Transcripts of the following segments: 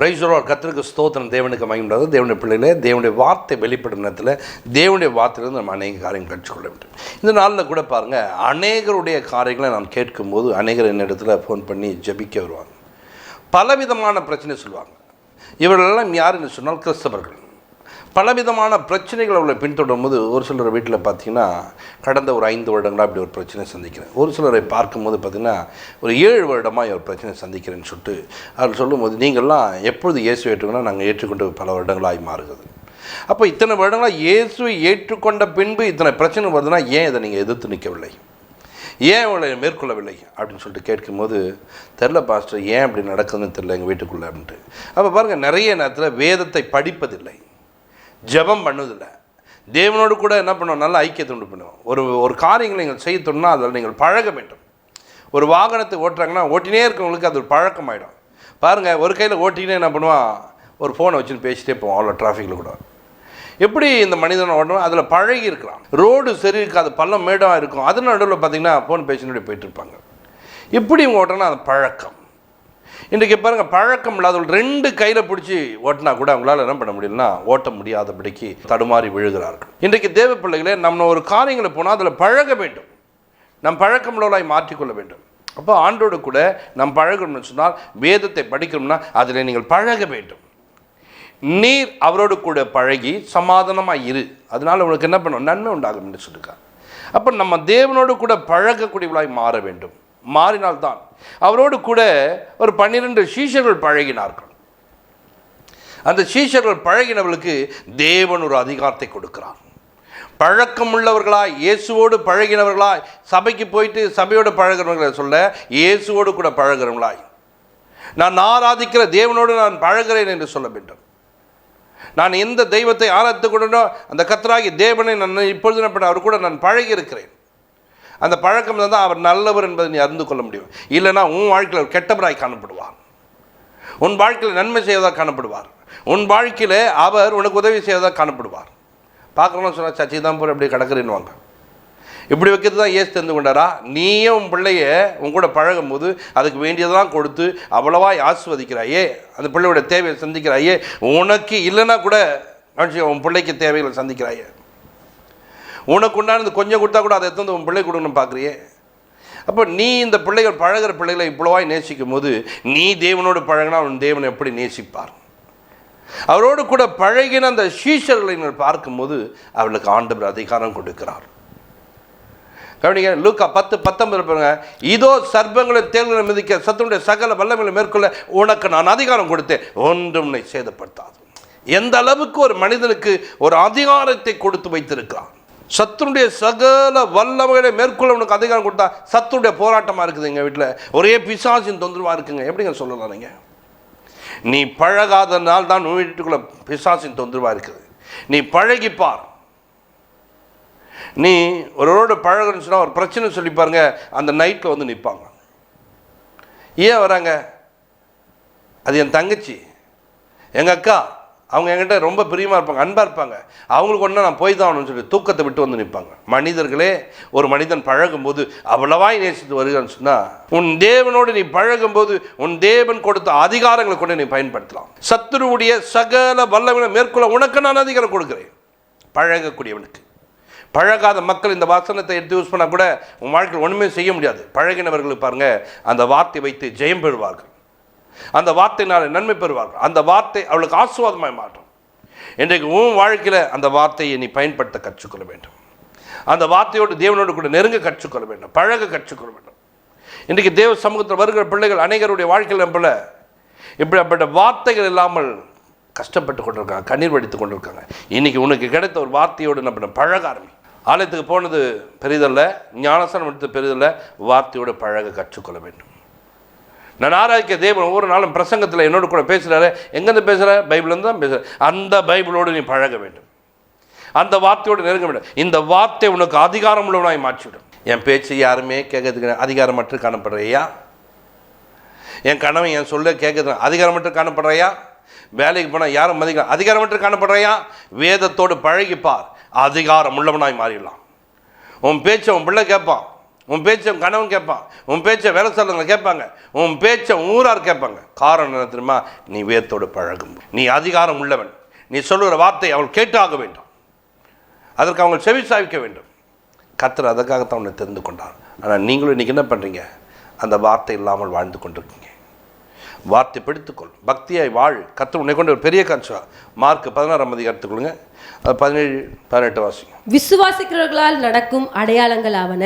Praise the Lord. கர்த்தருக்கு ஸ்தோத்திரம். தேவனுக்கு மகிமை. தேவனுடைய பிள்ளைகளே, தேவனுடைய வார்த்தை வெளிப்படும் நேரத்தில் தேவனுடைய வார்த்தையிலிருந்து நம்ம அநேக காரியங்கள் கற்றுக்கொள்ள வேண்டும். இந்த நாளில் கூட பாருங்கள், அநேகருடைய காரியங்களை நாம் கேட்கும்போது அநேகர் என்னிடத்துல ஃபோன் பண்ணி ஜெபிக்க வருவாங்க. பலவிதமான பிரச்சனை சொல்லுவாங்க. இவர்களெல்லாம் யாருன்னு சொன்னால் கிறிஸ்தவர்கள். பலவிதமான பிரச்சனைகள் அவளை பின்தொடரும் போது ஒரு சிலர் வீட்டில் பார்த்திங்கன்னா கடந்த ஒரு 5 வருடங்களாக இப்படி ஒரு பிரச்சனை சந்திக்கிறேன். ஒரு சிலரை பார்க்கும்போது பார்த்திங்கன்னா ஒரு 7 வருடமாக ஒரு பிரச்சனை சந்திக்கிறேன்னு சொல்லிட்டு அவர் சொல்லும்போது, நீங்கள்லாம் எப்பொழுது இயேசு ஏற்றுக்கொண்டா நாங்கள் ஏற்றுக்கொண்டு பல வருடங்களாகி மாறுகிறது. அப்போ இத்தனை வருடங்களாக இயேசுவை ஏற்றுக்கொண்ட பின்பு இத்தனை பிரச்சனை வருதுன்னா ஏன் இதை நீங்கள் எதிர்த்து நிற்கவில்லை, ஏன் அவளை மேற்கொள்ளவில்லை அப்படின்னு சொல்லிட்டு கேட்கும்போது, தெரில பாஸ்டர், ஏன் அப்படி நடக்குதுன்னு தெரில எங்கள் வீட்டுக்குள்ளே அப்படின்ட்டு. அப்போ பாருங்கள், நிறைய நேரத்தில் வேதத்தை படிப்பதில்லை, ஜெபம் பண்ணுவதில்லை, தேவனோடு கூட என்ன பண்ணுவோம், நல்ல ஐக்கியத்தை உண்டு பண்ணுவோம். ஒரு காரியங்களை நீங்கள் செய்ய தோணுன்னா அதில் நீங்கள் பழக வேண்டும். ஒரு வாகனத்தை ஓட்டுறாங்கன்னா ஓட்டினே இருக்கவங்களுக்கு அது ஒரு பழக்கமாயிடும். பாருங்கள், ஒரு கையில் ஓட்டினே என்ன பண்ணுவான், ஒரு ஃபோனை வச்சுன்னு பேசிட்டே போவோம் அவ்வளோ டிராஃபிக்கில் கூட. எப்படி இந்த மனிதனை ஓட்டணும், அதில் பழகி இருக்கலாம். ரோடு சரி இருக்காது, பள்ளம் மேடாக இருக்கும், அது நடுவில் பார்த்திங்கன்னா ஃபோன் பேசினோட போயிட்டுருப்பாங்க. எப்படி இவங்க ஓட்டணும், அது பழக்கம். இன்றைக்கி பாருங்கள், பழக்கம் இல்லாதவர்கள் 2 கையில் பிடிச்சி ஓட்டினா கூட அவங்களால என்ன பண்ண முடியலன்னா ஓட்ட முடியாதபடிக்கு தடுமாறி விழுகிறார்கள். இன்றைக்கு தேவ பிள்ளைகளே, நம்ம ஒரு காரியங்களை போனால் அதில் பழக வேண்டும், நம் பழக்கம் உள்ளவர்களாய் மாற்றிக்கொள்ள வேண்டும். அப்போ ஆண்டோடு கூட நம் பழகணும்னு சொன்னால், வேதத்தை படிக்கணும்னா அதில் நீங்கள் பழக வேண்டும். நீர் அவரோடு கூட பழகி சமாதானமாக இரு, அதனால் உனக்கு என்ன பண்ணும், நன்மை உண்டாகும் என்று சொல்லியிருக்காங்க. அப்போ நம்ம தேவனோடு கூட பழகக்கூடியவர்களாய் மாற வேண்டும். மாறினால்தான். அவரோடு கூட ஒரு 12 சீஷர்கள் பழகினார்கள். அந்த சீஷர்கள் பழகினவர்களுக்கு தேவன் ஒரு அதிகாரத்தை கொடுக்கிறார். பழக்கம் உள்ளவர்களாய், இயேசுவோடு பழகினவர்களாய், சபைக்கு போயிட்டு சபையோடு பழகிறவர்களை சொல்ல, இயேசுவோடு கூட பழகிறவர்களாய், நான் ஆராதிக்கிற தேவனோடு நான் பழகிறேன் என்று சொல்ல வேண்டும். நான் எந்த தெய்வத்தை ஆராதித்துக் கொண்டோ அந்த கர்த்தராகிய தேவனை நான் இப்பொழுது அவர் கூட நான் பழகி இருக்கிறேன். அந்த பழக்கம் தான் அவர் நல்லவர் என்பதை நீ அறிந்து கொள்ள முடியும். இல்லைனா உன் வாழ்க்கையில் ஒரு கெட்டவராய் காணப்படுவார், உன் வாழ்க்கையில் நன்மை செய்வதாக காணப்படுவார், உன் வாழ்க்கையில் அவர் உனக்கு உதவி செய்வதாக காணப்படுவார். பார்க்குறோன்னு சொன்னால் சச்சி தான் போய் அப்படியே கிடக்குறேன்னு வாங்க. இப்படி வைக்கிறது தான் ஏசு தெரிந்து கொண்டாரா? நீயும் உன் பிள்ளைய உன் கூட பழகும் போது அதுக்கு வேண்டியதெல்லாம் கொடுத்து அவ்வளவா ஆசிர்வதிக்கிறாயே, அந்த பிள்ளையோட தேவையை சந்திக்கிறாயே, உனக்கு இல்லைன்னா கூட உன் பிள்ளைக்கு தேவைகளை சந்திக்கிறாயே, உனக்கு உண்டானது கொஞ்சம் கொடுத்தா கூட அதை எடுத்து உன் பிள்ளை கொடுக்கணும் பார்க்குறியே. அப்போ நீ இந்த பிள்ளைகள் பழகிற பிள்ளைகளை இவ்வளவாய் நேசிக்கும் போது, நீ தேவனோடு பழகினா அவன் தேவனை எப்படி நேசிப்பார்? அவரோடு கூட பழகின அந்த சீஷர்களை நீங்கள் பார்க்கும்போது அவர்களுக்கு ஆண்டவர் அதிகாரம் கொடுக்கிறார். கவனிங்க, லூக்கா 10:19 பாருங்க, இதோ சர்ப்பங்களை தேள்களை மிதிக்க சத்துடைய சகல வல்லமைகளை மேற்கொள்ள உனக்கு நான் அதிகாரம் கொடுத்தேன், ஒன்றும் உன்னை சேதப்படுத்தாது. எந்த அளவுக்கு ஒரு மனிதனுக்கு ஒரு அதிகாரத்தை கொடுத்து வைத்திருக்கிறான். சத்துடைய சகல வல்லமைகளை மேற்கொள்ள உனக்கு அதிகாரம் கொடுத்தா. சத்துடைய போராட்டமாக இருக்குது எங்கள் வீட்டில், ஒரே பிசாசின் தொந்தரவாக இருக்குங்க. எப்படிங்க சொல்லலாம்? நீங்கள் நீ பழகாதனால் தான் உன் வீட்டுக்குள்ள பிசாசின் தொந்தரவாக இருக்குது. நீ பழகிப்பார். நீ ஒருவரோட பழகணும்னு சொன்னால் ஒரு பிரச்சனை சொல்லி பாருங்க, அந்த நைட்டில் வந்து நிற்பாங்க. ஏன் வராங்க? அது என் தங்கச்சி, எங்கள் அக்கா, அவங்க என்கிட்ட ரொம்ப பிரியமாக இருப்பாங்க, அன்பாக இருப்பாங்க, அவங்களுக்கு ஒன்றா நான் போய் தான் ஆகணும்னு சொல்லி தூக்கத்தை விட்டு வந்து நிற்பாங்க. மனிதர்களே, ஒரு மனிதன் பழகும்போது அவ்வளவாய் நேசித்து வருகிறான்னு சொன்னால், உன் தேவனோடு நீ பழகும்போது உன் தேவன் கொடுத்த அதிகாரங்களை கொண்டு நீ பயன்படுத்தலாம். சத்துருவுடைய சகல வல்லமைகளை மேற்கொள்ள உனக்கு நான் அதிகாரம் கொடுக்குறேன். பழகக்கூடியவனுக்கு. பழகாத மக்கள் இந்த வாசனத்தை எடுத்து யூஸ் பண்ணால் கூட உன் வாழ்க்கையில் ஒன்றுமே செய்ய முடியாது. பழகினவர்களுக்கு பாருங்கள், அந்த வார்த்தை வைத்து ஜெயம் பெறுவார்கள், அந்த வார்த்தையினால் நன்மை பெறுவார்கள், அந்த வார்த்தை அவளுக்கு ஆசீர்வாதமாய் மாற்றும். இன்றைக்கு உன் வாழ்க்கையில் அந்த வார்த்தையை நீ பயன்படுத்த கற்றுக்கொள்ள வேண்டும். அந்த வார்த்தையோடு தேவனோடு கூட நெருங்க கற்றுக்கொள்ள வேண்டும், பழக கற்றுக்கொள்ள வேண்டும். இன்றைக்கு தேவ சமூகத்தில் வருகிற பிள்ளைகள் அநேகருடைய வாழ்க்கையில் நம்மள இப்படிப்பட்ட வார்த்தைகள் இல்லாமல் கஷ்டப்பட்டு கொண்டிருக்காங்க, கண்ணீர் வடித்து கொண்டிருக்காங்க. இன்றைக்கி உனக்கு கிடைத்த ஒரு வார்த்தையோடு நம்ம பழக ஆரம்பி. ஆலயத்துக்கு போனது பெரிதல்ல, ஞானஸ்தானம் எடுத்து பெரிதல்ல, வார்த்தையோடு பழக கற்றுக்கொள்ள வேண்டும். நான் ஆராய்க்க தேவன் ஒவ்வொரு நாளும் பிரசங்கத்தில் என்னோடு கூட பேசுகிறாரு. எங்கேருந்து பேசுகிற? பைபிள்லேருந்து தான் பேசுகிறேன். அந்த பைபிளோடு நீ பழக வேண்டும், அந்த வார்த்தையோடு நெருங்க வேண்டும். இந்த வார்த்தை உனக்கு அதிகாரம் உள்ளவனாய் மாற்றிவிடும். என் பேச்சு யாருமே கேட்கறதுக்கு அதிகாரமற்று காணப்படுறையா? என் கணவன் என் சொல்ல கேட்கறது அதிகாரமற்று காணப்படுறையா? வேலைக்கு போனால் யாரும் மதிக்க அதிகாரமற்று காணப்படுறையா? வேதத்தோடு பழகிப்பார், அதிகாரம் உள்ளவனாய் மாறிடலாம். உன் பேச்சை உன் பிள்ளை கேட்பான், உன் பேச்சை உன் கணவன் கேட்பான், உன் பேச்சை வேலை சொல்லுங்க கேட்பாங்க, உன் பேச்சை ஊரார் கேட்பாங்க. காரணம் என்ன தெரியுமா? நீ வேதத்தோடு பழகும், நீ அதிகாரம் உள்ளவன், நீ சொல்லுகிற வார்த்தை அவள் கேட்டாக வேண்டும், அதற்கு அவங்க செவி சாய்க்க வேண்டும். கர்த்தர் அதற்காகத்தான் உன்னை தெரிந்து கொண்டார். ஆனால் நீங்களும் இன்றைக்கி என்ன பண்ணுறீங்க? அந்த வார்த்தை இல்லாமல் வாழ்ந்து கொண்டிருக்கீங்க. வார்த்தை பிடித்துக்கொள், பக்தியாய் வாழ். கர்த்தர் உன்னை கொண்டு ஒரு பெரிய காட்சிவா. மார்க் 16ஆம் அதிகாரத்துக்குள்ளுங்க, 17-18 வாசிங்க. விசுவாசிக்கிறவர்களால் நடக்கும் அடையாளங்கள் ஆவன,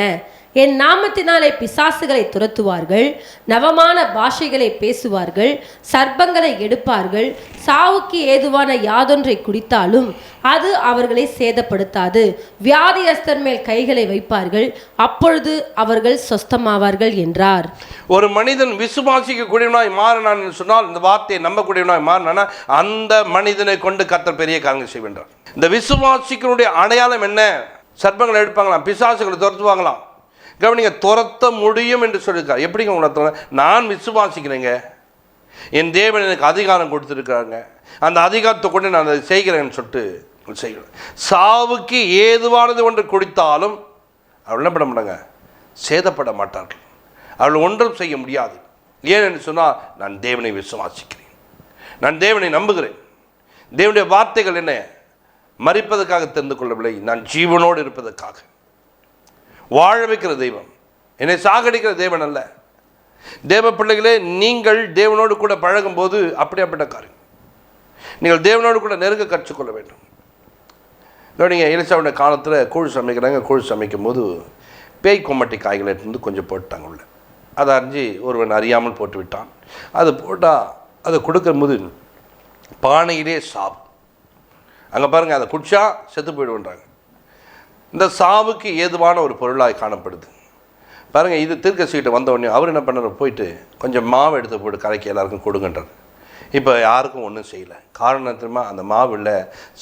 என் நாமத்தினாலே பிசாசுகளை துரத்துவார்கள், நவமான பாஷைகளை பேசுவார்கள், சர்ப்பங்களை எடுப்பார்கள், சாவுக்கு ஏதுவான யாதொன்றை குடித்தாலும் அது அவர்களை சேதப்படுத்தாது, வியாதியஸ்தர் மேல் கைகளை வைப்பார்கள், அப்பொழுது அவர்கள் சொஸ்தமாவார்கள் என்றார். ஒரு மனிதன் விசுவாசிக்க கூடியவனாய் மாறினான் சொன்னால், இந்த வார்த்தையை நம்பக்கூடியவனாய் மாறினானா அந்த மனிதனை கொண்டு கர்த்தர் பெரிய காரியங்கள் செய்கின்றார். இந்த விசுவாசிக்கனுடைய அடையாளம் என்ன? சர்ப்பங்களை எடுப்பாங்களாம், பிசாசுகளை துரத்துவாங்களாம். கவனிங்க, துரத்த முடியும் என்று சொல்லியிருக்கார். எப்படிங்க உங்களை? நான் விசுவாசிக்கிறேங்க, என் தேவன் எனக்கு அதிகாரம் கொடுத்துருக்காங்க, அந்த அதிகாரத்தை கொண்டு நான் அதை செய்கிறேன்னு சொல்லிட்டு செய்கிறேன். சாவுக்கு ஏதுவானது ஒன்று குடித்தாலும் அவள் என்ன பண்ண மாட்டாங்க? சேதப்பட மாட்டார்கள். அவள் ஒன்றும் செய்ய முடியாது. ஏன்னு சொன்னால், நான் தேவனை விசுவாசிக்கிறேன், நான் தேவனை நம்புகிறேன். தேவனுடைய வார்த்தைகள் என்ன? மரிப்பதற்காக தெரிந்து கொள்ளவில்லை, நான் ஜீவனோடு இருப்பதற்காக. வாழ வைக்கிற தெய்வம், என்னை சாகடிக்கிற தேவன் அல்ல. தேவ பிள்ளைகளே, நீங்கள் தேவனோடு கூட பழகும் போது அப்படியாப்பட்ட காரியம். நீங்கள் தேவனோடு கூட நெருங்க கற்றுக்கொள்ள வேண்டும். நீங்கள் எலிசாவுடைய காலத்தில் கூழ் சமைக்கிறாங்க. கூழ் சமைக்கும் போது பேய் கொம்மட்டி காய்களை எடுத்து கொஞ்சம் போட்டாங்க உள்ள. அதை அறிஞ்சு ஒருவன் அறியாமல் போட்டு விட்டான். அது போட்டால் அதை கொடுக்கும்போது பானையிலே சாவு. அங்கே பாருங்கள், அதை குடிச்சா செத்து போயிடுன்றாங்க. இந்த சாவுக்கு ஏதுவான ஒரு பொருளாக காணப்படுது. பாருங்கள், இது தீர்க்கதரிசிகிட்ட வந்த உடனே அவர் என்ன பண்ணார்? போயிட்டு கொஞ்சம் மாவு எடுத்து போட்டு கரைக்கி எல்லாருக்கும் கொடுங்கன்றார். இப்போ யாருக்கும் ஒன்றும் செய்யலை. காரணம் தெரியுமா? அந்த மாவில்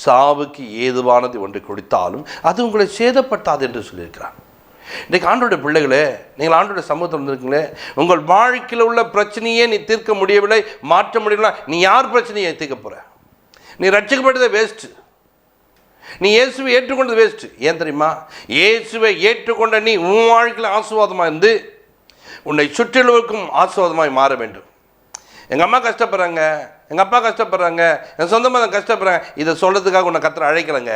சாவுக்கு ஏதுவானது ஒன்று குடித்தாலும் அது உங்களை சேதப்பட்டாது என்று சொல்லியிருக்கிறார். இன்றைக்கு ஆண்டோட பிள்ளைகளே, நீங்கள் ஆண்டோட சமூகத்தில் இருந்திருக்கீங்களே, உங்கள் வாழ்க்கையில் உள்ள பிரச்சனையே நீ தீர்க்க முடியவில்லை, மாற்ற முடியவில்லை, நீ யார் பிரச்சனையை தீர்க்க போகிற? நீ ரட்சிக்கப்பட்டதே வேஸ்ட்டு. நீ இயேசுவை ஏற்றுக்கொண்டது வேஸ்ட்டு. ஏன் தெரியுமா? இயேசுவை ஏற்றுக்கொண்ட நீ உன் வாழ்க்கையில் ஆசீர்வாதமாக இருந்து உன்னை சுற்றிலுக்கும் ஆசீர்வாதமாய் மாற வேண்டும். எங்கள் அம்மா கஷ்டப்படுறாங்க, எங்கள் அப்பா கஷ்டப்படுறாங்க, என் சொந்தமாக தான் கஷ்டப்படுறாங்க, இதை சொல்கிறதுக்காக உன்னை கர்த்தர் அழைக்கலைங்க.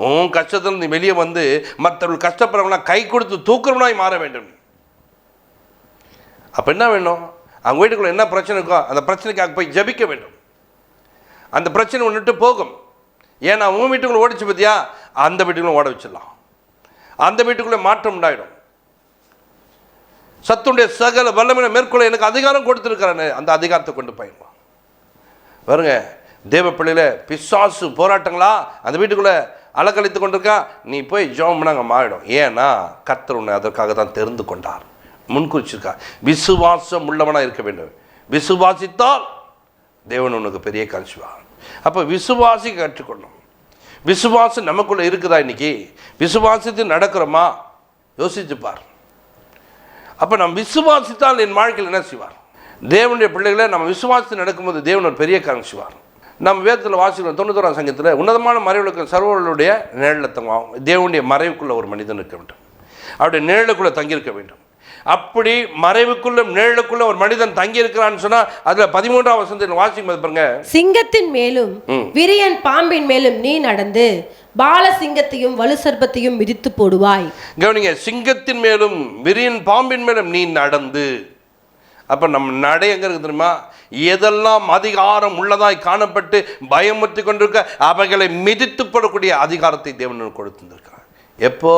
உன் கஷ்டத்தில் நீ வெளியே வந்து மற்றவர்கள் கஷ்டப்படுறவங்களா கை கொடுத்து தூக்குறவனாய் மாற வேண்டும். அப்போ என்ன வேணும்? அவங்க வீட்டுக்குள்ளே என்ன பிரச்சனை இருக்கோ அந்த பிரச்சனைக்காக போய் ஜபிக்க வேண்டும். அந்த பிரச்சனை ஒன்றுட்டு போகும். ஏன்னா உன் வீட்டுக்குள்ளே ஓடிச்சு பார்த்தியா, அந்த வீட்டுக்குள்ளே ஓட வச்சிடலாம். அந்த வீட்டுக்குள்ளே மாற்றம் உண்டாயிடும். சத்துடைய சகல வல்லமையை மேற்கொள்ள எனக்கு அதிகாரம் கொடுத்துருக்கிறானே, அந்த அதிகாரத்தை கொண்டு பயன்படும். பாருங்க, தேவ பிள்ளையில பிசாசு போராட்டங்களா அந்த வீட்டுக்குள்ளே அலக்கழித்து கொண்டிருக்கா, நீ போய் ஜெபம் பண்ண அங்கே மாறிடும். ஏன்னா கர்த்தர் உன்னை அதற்காக தான் தெரிந்து கொண்டார், முன்குறிச்சிருக்கா. விசுவாசம் உள்ளவனாக இருக்க வேண்டும். விசுவாசித்தால் தேவன் உனக்கு பெரிய காட்சிவார். அப்போ விசுவாசிக்க கற்றுக்கொள்ளணும். விசுவாசம் நமக்குள்ளே இருக்குதா? இன்னைக்கு விசுவாசித்து நடக்கிறோமா? யோசிச்சுப்பார். அப்போ நம்ம விசுவாசித்தால் என் வாழ்க்கையில் என்ன செய்வார்? தேவனுடைய பிள்ளைகளை நம்ம விசுவாசித்து நடக்கும்போது தேவன் ஒரு பெரிய காரியம் செய்வார். நம்ம வேதத்தில் வாசிக்கிறோம், 91ஆம் சங்கத்தில் உன்னதமான மறைவுகளுக்கு சர்வர்களுடைய நிழலில் தங்குவாங்க. தேவனுடைய மறைவுக்குள்ள ஒரு மனிதன் இருக்க வேண்டும், அவருடைய நிழலுக்குள்ளே தங்கியிருக்க வேண்டும். அப்படி மறைவுக்குள்ள நிழலுக்குள்ள ஒரு மனிதன் தங்கி இருக்கிறான்னு சொன்னா அதுல 13ஆம் வசனத்தில் வாசிக்கும் பாருங்க. சிங்கத்தின் மேலும் விரியன் பாம்பின் மேலும் நீ நடந்து பால சிங்கத்தையும் வலு சர்ப்பத்தையும் மிதித்து போடுவாய். கவனிங்க, சிங்கத்தின் மேலும் விரியன் பாம்பின் மேலும் நீ நடந்து. அப்ப நம்ம நடை எங்க இருக்கு தெரியுமா? எதெல்லாம் அதிகாரம் உள்ளதாய் காணப்பட்டு பயமுறுத்தி கொண்டிருக்க அவைகளை மிதித்து போடக்கூடிய அதிகாரத்தை தேவன் கொடுத்திருக்கிறார். எப்போ?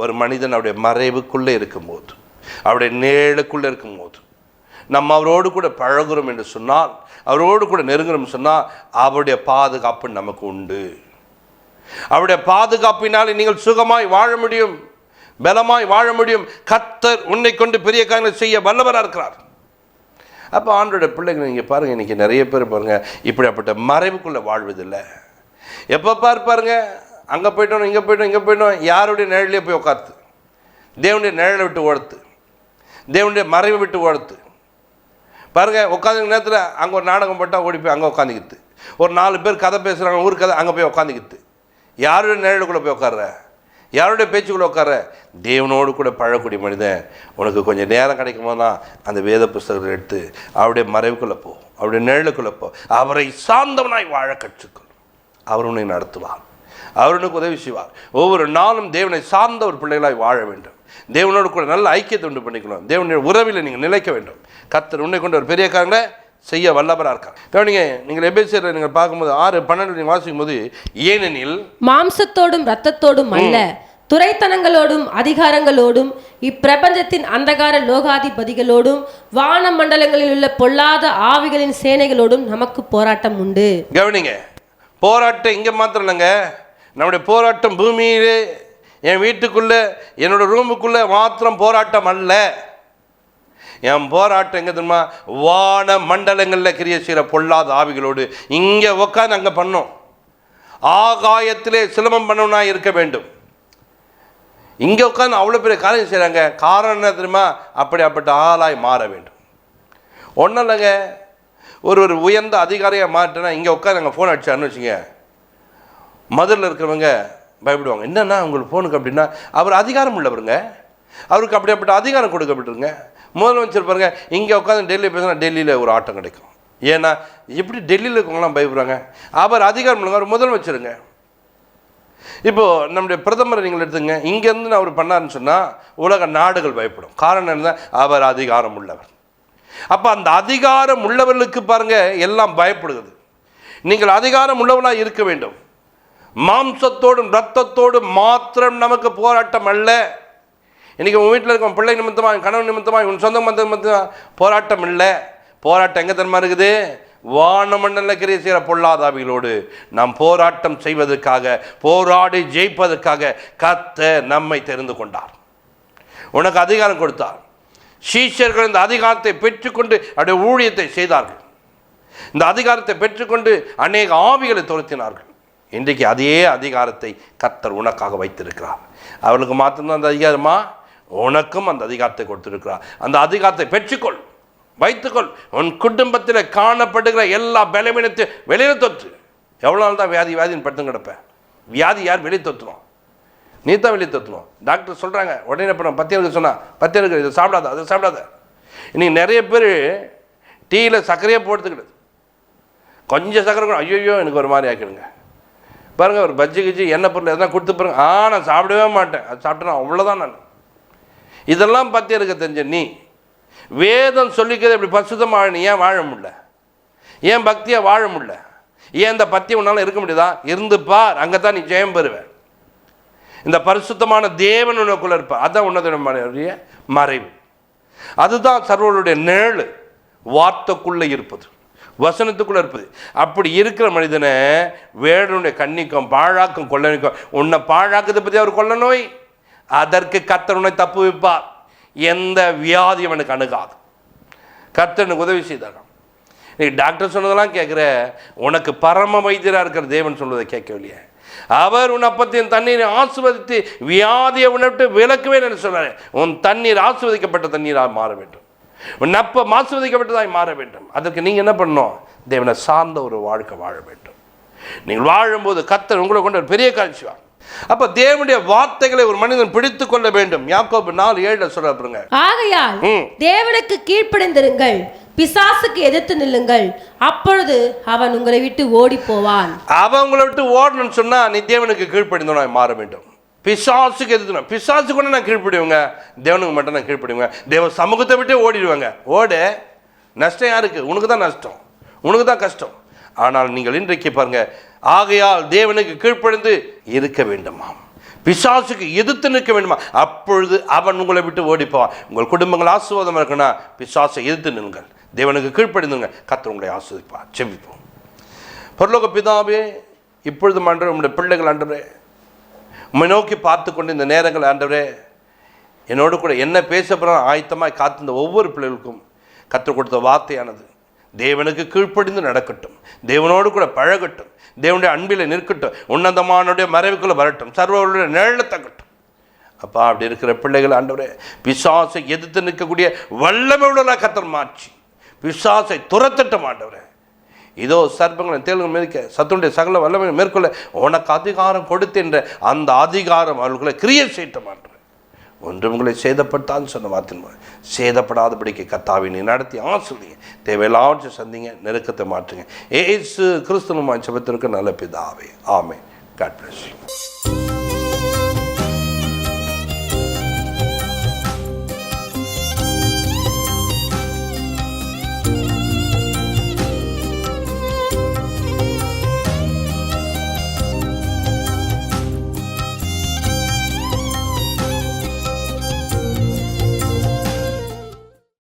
ஒரு மனிதன் அவருடைய மறைவுக்குள்ளே இருக்கும்போது, அவருடைய நிழலுக்குள்ளே இருக்கும்போது, நம்ம அவரோடு கூட பழகுறோம் என்று சொன்னால், அவரோடு கூட நெருங்குறோம் சொன்னால், அவருடைய பாதுகாப்பு நமக்கு உண்டு. அவருடைய பாதுகாப்பினால் நீங்கள் சுகமாய் வாழ முடியும், பலமாய் வாழ முடியும். கர்த்தர் உன்னை கொண்டு பெரிய காரியங்களை செய்ய வல்லவராக இருக்கிறார். அப்போ ஆண்டோட பிள்ளைங்க நீங்கள் பாருங்கள், இன்றைக்கி நிறைய பேர் பாருங்கள் இப்படிப்பட்ட மறைவுக்குள்ளே வாழ்வதில்லை. எப்போ பாருங்க, அங்கே போய்ட்டோம் இங்கே போய்ட்டோம் இங்கே போய்ட்டோம், யாருடைய நிழலே போய் உட்காருது. தேவனுடைய நிழலை விட்டு ஓடுத்து, தேவனுடைய மறைவை விட்டு ஓடுத்து. பாருங்கள், உட்காந்து நேரத்தில் அங்கே ஒரு நாடகம் போட்டால் ஓடி போய் அங்கே உட்காந்துக்கிது. ஒரு 4 பேர் கதை பேசுகிறாங்க, ஊர் கதை, அங்கே போய் உட்காந்துக்கிது. யாருடைய நிழலுக்குள்ளே போய் உட்கார்ற? யாருடைய பேச்சுக்குள்ளே உட்கார? தேவனோடு கூட பழக்கூடிய மனிதன். உனக்கு கொஞ்சம் நேரம் கிடைக்கும் போதுதான் அந்த வேத புஸ்தகத்தை எடுத்து அவருடைய மறைவுக்குள்ளே போ, அவருடைய நிழலுக்குள்ளே போ. அவரை சார்ந்தவனாய் வாழ கற்றுக்கொள். அவர் உன்னை நடத்துவார், அவர் உனக்கு உதவி செய்வார். ஒவ்வொரு நாளும் தேவனை சார்ந்த ஒரு பிள்ளைகளாய் வாழ வேண்டும். தேவனோடு கூட நல்ல ஐக்கியத்தை உண்டு பண்ணிக்கணும். தேவனுடைய உறவில் நீங்கள் நிலைக்க வேண்டும். கர்த்தர் உன்னை கொண்டு ஒரு பெரிய காரியங்களை செய்ய வல்லவராக இருக்கார். கவனிங்க, நீங்கள் எபேசியரில் நீங்கள் பார்க்கும்போது 6:12 நீங்கள் வாசிக்கும் போது, ஏனெனில் மாம்சத்தோடும் இரத்தத்தோடும் அல்ல, துரைத்தனங்களோடும் அதிகாரங்களோடும் இப்பிரபஞ்சத்தின் அந்தகார லோகாதிபதிகளோடும் வான மண்டலங்களில் உள்ள பொல்லாத ஆவிகளின் சேனைகளோடும் நமக்கு போராட்டம் உண்டு. கவனிங்க, போராட்டம் இங்கே மாத்திரம் இல்லைங்க. நம்முடைய போராட்டம் பூமியிலே, என் வீட்டுக்குள்ளே, என்னோட ரூமுக்குள்ளே மாத்திரம் போராட்டம் அல்ல. என் போராட்டம் எங்கே தெரியுமா? வான மண்டலங்களில் கிரிய செய்கிற பொல்லாத ஆவிகளோடு. இங்கே உட்காந்து அங்கே பண்ணோம். ஆகாயத்திலே சிலம்பம் பண்ணவனா இருக்க வேண்டும். இங்கே உட்காந்து அவ்வளோ பெரிய காரியம் செய்கிறாங்க. காரணம் என்ன தெரியுமா? அப்படிப்பட்ட ஆளாய் மாற வேண்டும். ஒன்றும் இல்லைங்க, ஒரு உயர்ந்த அதிகாரியாக மாற்றினா இங்கே உட்காந்து அங்கே ஃபோன் அடிச்சாருன்னு வச்சுங்க, மதுரில் இருக்கிறவங்க பயப்படுவாங்க. என்னென்னா உங்களுக்கு ஃபோனுக்கு அப்படின்னா அவர் அதிகாரம் உள்ளவருங்க, அவருக்கு அப்படிப்பட்ட அதிகாரம் கொடுக்கப்பட்டுருங்க. முதலமைச்சர் பாருங்க, இங்கே உட்காந்து டெல்லியில் பேசினா டெல்லியில் ஒரு ஆட்டம் கிடைக்கும். ஏன்னா எப்படி டெல்லியில் இருக்கவங்களாம் பயப்படுறாங்க? அவர் அதிகாரம் உள்ளவங்க, அவர் முதலமைச்சருங்க. இப்போது நம்முடைய பிரதமரை நீங்கள் எடுத்துங்க, இங்கேருந்து அவர் பண்ணாருன்னு சொன்னால் உலக நாடுகள் பயப்படும். காரணம் என்ன? அவர் அதிகாரம் உள்ளவர். அப்போ அந்த அதிகாரம் உள்ளவர்களுக்கு பாருங்க எல்லாம் பயப்படுகிறது. நீங்கள் அதிகாரம் உள்ளவர்களாக இருக்க வேண்டும். மாம்சத்தோடும் இரத்தத்தோடும் மாத்திரம் நமக்கு போராட்டம் அல்ல. இன்றைக்கி உன் வீட்டில் இருக்க பிள்ளை நிமித்தமாக, கணவன் நிமித்தமாக, உன் சொந்த நிமித்தமாக போராட்டம் இல்லை. போராட்டம் எங்கே தரமாக இருக்குது? வானமண்டல கிரியை செய்கிற பொல்லாதாவிகளோடு நாம் போராட்டம் செய்வதற்காக, போராடி ஜெயிப்பதற்காக கர்த்தர் நம்மை தெரிந்து கொண்டார். உனக்கு அதிகாரம் கொடுத்தார். சீஷர்கள் இந்த அதிகாரத்தை பெற்றுக்கொண்டு அவருடைய ஊழியத்தை செய்தார்கள். இந்த அதிகாரத்தை பெற்றுக்கொண்டு அநேக ஆவிகளை துரத்தினார்கள். இன்றைக்கு அதே அதிகாரத்தை கர்த்தர் உனக்காக வைத்திருக்கிறார். அவர்களுக்கு மாத்திரம்தான் அந்த அதிகாரமா? உனக்கும் அந்த அதிகாரத்தை கொடுத்திருக்கிறார். அந்த அதிகாரத்தை பெற்றுக்கொள், வைத்துக்கொள். உன் குடும்பத்தில் காணப்படுகிற எல்லா பலவீனத்தையும் வெளியே தொற்று. எவ்வளோ நாள் தான் வியாதின்னு படுத்து கிடப்பேன்? வியாதி யார் வெளியே தொற்றுவோம்? நீ தான் வெளியே தொற்றணும். டாக்டர் சொல்கிறாங்க, உடனே என்ன பண்ண? பத்தியருக்கு சொன்னால் பத்தியருக்கு இதை சாப்பிடாத, அதை சாப்பிடாத. இன்றைக்கி நிறைய பேர் டீயில் சர்க்கரையே போட்டுக்கிடுது. கொஞ்சம் சர்க்கரை, ஐயோ எனக்கு ஒரு மாதிரி ஆக்கிடுங்க. பாருங்கள், ஒரு பஜ்ஜி கிஜ்ஜி எண்ணெய் பொருள் எதனா கொடுத்து பாருங்க, நான் சாப்பிடவே மாட்டேன், அது சாப்பிட்டேன்னா அவ்வளோதான். நான் இதெல்லாம் பற்றி இருக்க தெரிஞ்ச நீ வேதம் சொல்லிக்கிறது இப்படி பரிசுத்தமாக நீ ஏன் வாழ முடியல? ஏன் பக்தியாக வாழ முடியல? ஏன் இந்த பக்தி உன்னால இருக்க முடியுதா? இருந்து பார், அங்கே தான் நீ ஜெயம் பெறுவேன். இந்த பரிசுத்தமான தேவன் உனக்குள்ள இருப்பார். அதுதான் உன்னதனுடைய மறைவு. அதுதான் சர்வருடைய நிழல். வார்த்தைக்குள்ளே இருப்பது, வசனத்துக்குள்ளே இருப்பது. அப்படி இருக்கிற மனிதனை வேடனுடைய கண்ணிக்கும் பாழாக்கும் கொள்ளனிக்கும். உன்னை பாழாக்குதை பற்றி அவர் கொள்ள நோய், அதற்கு கர்த்தர் உன்னை தப்பு வைப்பார். எந்த வியாதி அவனுக்கு அணுகாது. கர்த்தர் எனக்கு உதவி செய்தார். நீ டாக்டர் சொன்னதெல்லாம் கேட்குற, உனக்கு பரம வைத்தியராக இருக்கிற தேவன் சொல்வதை கேட்கவில்லையே. அவர் உன் அப்பத்தின் தண்ணீரை ஆசீர்வதித்து வியாதியை உன்னிட்டு விலக்குவே என்று சொன்னார். உன் தண்ணீர் ஆசீர்வதிக்கப்பட்ட தண்ணீராக மாற வேண்டும். உன் அப்பம் ஆசீர்வதிக்கப்பட்டதாய் மாற வேண்டும். அதற்கு நீங்கள் என்ன பண்ணணும்? தேவனை சார்ந்த ஒரு வாழ்க்கை வாழ வேண்டும். நீங்கள் வாழும்போது கர்த்தர் உங்களை கொண்டு ஒரு பெரிய காட்சிவார். அப்ப தேவனுடைய வார்த்தைகளை ஒரு மனிதன் பிடித்து கொள்ள வேண்டும். யாக்கோபு 4:7 சொல்றாங்க, ஆகையால் தேவனுக்கு கீழ்ப்படிந்திருங்கள், பிசாசுக்கு எதிர்த்து நில்லுங்கள், அப்பொழுது அவன் உங்களை விட்டு ஓடி போவான். அவன் உங்களை விட்டு ஓடணும்னு சொன்னா நீ தேவனுக்கு கீழ்ப்படிந்தவனா மாற வேண்டும். பிசாசுக்கு எதிர்த்து, பிசாசு கூட நான் கீழ்ப்படிவுங்க, தேவனுக்கு மட்டும் நான் கீழ்ப்படிவுங்க. தேவ சமூகத்தை விட்டு ஓடிடுவாங்க. ஓடு, நஷ்டம் யாருக்கு? உனக்கு தான் நஷ்டம், உனக்கு தான் கஷ்டம். ஆனால் நீங்கள் இன்றைக்கு பாருங்க, ஆகையால் தேவனுக்கு கீழ்ப்படிந்து இருக்க வேண்டுமாம், பிசாசுக்கு எதிர்த்து நிற்க வேண்டுமா, அப்பொழுது அவன் உங்களை விட்டு ஓடிப்போவான். உங்கள் குடும்பங்கள் ஆசீர்வாதமாக இருக்குன்னா பிசாசை எதிர்த்து நின்றுங்கள், தேவனுக்கு கீழ்ப்படிந்துங்க, கர்த்தர் உங்களை ஆசீர்வதிப்பார். செபிப்போம். பரலோக பிதாவே, இப்பொழுது ஆண்டவரே, உங்களுடைய பிள்ளைகள் ஆண்டவரே உம்மை நோக்கி பார்த்து கொண்டு இந்த நேரங்கள் ஆண்டவரே என்னோடு கூட என்ன பேச போகிறான் ஆயத்தமாக காத்திருந்த ஒவ்வொரு பிள்ளைகளுக்கும் கற்றுக் கொடுத்த வார்த்தையானது தேவனுக்கு கீழ்ப்படிந்து நடக்கட்டும், தேவனோடு கூட பழகட்டும், தேவனுடைய அன்பில் நிற்கட்டும், உன்னதமானுடைய மறைவுக்குள்ளே வரட்டும், சர்வருடைய நிழலை தங்கட்டும். அப்பா, அப்படி இருக்கிற பிள்ளைகள் ஆண்டவரே பிசாசை எதிர்த்து நிற்கக்கூடிய வல்லமை உள்ள கர்த்தர் மாற்றி பிசாசை துரத்தட்டும் ஆண்டவரே. இதோ சர்ப்பங்களை தேள்கள் மேற்க சத்துடைய சகல வல்லமை மேற்கொள்ள உனக்கு அதிகாரம் கொடுத்தென்ற அந்த அதிகாரம் அவர்களை கிரியேட் செய்ய மாட்டேன். ஒன்று உங்களை சேதப்பட்டான்னு சொன்ன வார்த்தை சேதப்படாதபடிக்கு கர்த்தாவை நீ நடத்தி ஆசிரியை தேவையில்லாவற்றை சந்திங்க, நெருக்கத்தை மாற்றுங்க. ஏசு கிறிஸ்துவ ஜெபத்திற்கு நல்ல பிதாவே, ஆமென். God bless you.